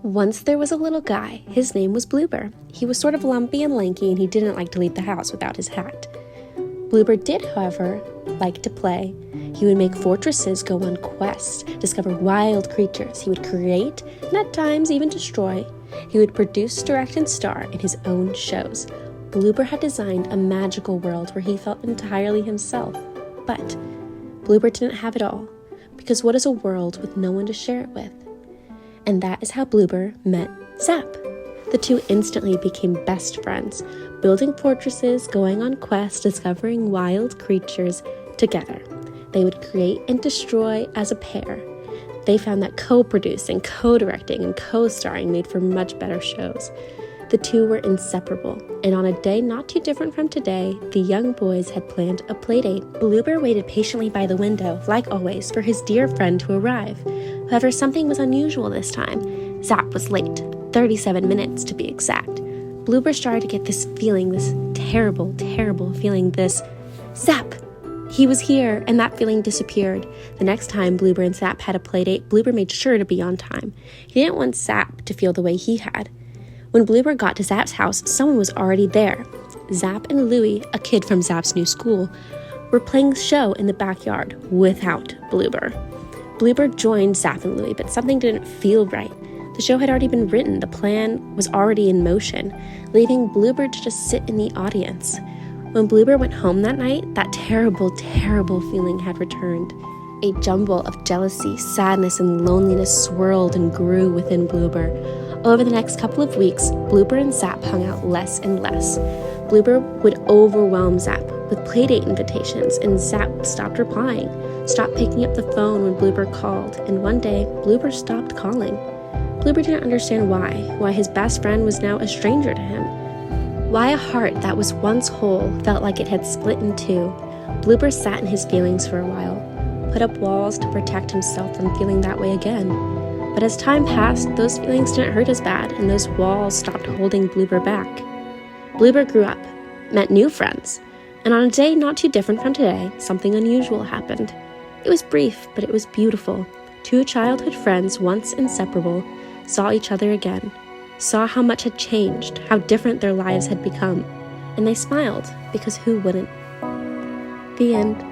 Once there was a little guy. His name was Bloober. He was sort of lumpy and lanky, and he didn't like to leave the house without his hat. Bloober did, however, like to play. He would make fortresses, go on quests, discover wild creatures. He would create, and at times even destroy. He would produce, direct, and star in his own shows. Bloober had designed a magical world where he felt entirely himself. But Bloober didn't have it all, because what is a world with no one to share it with? And that is how Bloober met Zap. The two instantly became best friends, building fortresses, going on quests, discovering wild creatures together. They would create and destroy as a pair. They found that co-producing, co-directing, and co-starring made for much better shows. The two were inseparable, and on a day not too different from today, the young boys had planned a playdate. Bloober waited patiently by the window, like always, for his dear friend to arrive. However, something was unusual this time. Zap was late, 37 minutes to be exact. Bloober started to get this feeling, this terrible, terrible feeling, this Zap! He was here, and that feeling disappeared. The next time Bloober and Zap had a playdate, Bloober made sure to be on time. He didn't want Zap to feel the way he had. When Bloober got to Zap's house, someone was already there. Zap and Louie, a kid from Zap's new school, were playing the show in the backyard without Bloober. Bloober joined Zap and Louie, but something didn't feel right. The show had already been written, the plan was already in motion, leaving Bloober to just sit in the audience. When Bloober went home that night, that terrible, terrible feeling had returned. A jumble of jealousy, sadness, and loneliness swirled and grew within Bloober. Over the next couple of weeks, Bloober and Zap hung out less and less. Bloober would overwhelm Zap with playdate invitations, and Zap stopped replying, stopped picking up the phone when Bloober called, and one day, Bloober stopped calling. Bloober didn't understand why his best friend was now a stranger to him. Why a heart that was once whole felt like it had split in two. Bloober sat in his feelings for a while, put up walls to protect himself from feeling that way again. But as time passed, those feelings didn't hurt as bad, and those walls stopped holding Bloober back. Bloober grew up, met new friends, and on a day not too different from today, something unusual happened. It was brief, but it was beautiful. Two childhood friends, once inseparable, saw each other again, saw how much had changed, how different their lives had become, and they smiled, because who wouldn't? The end.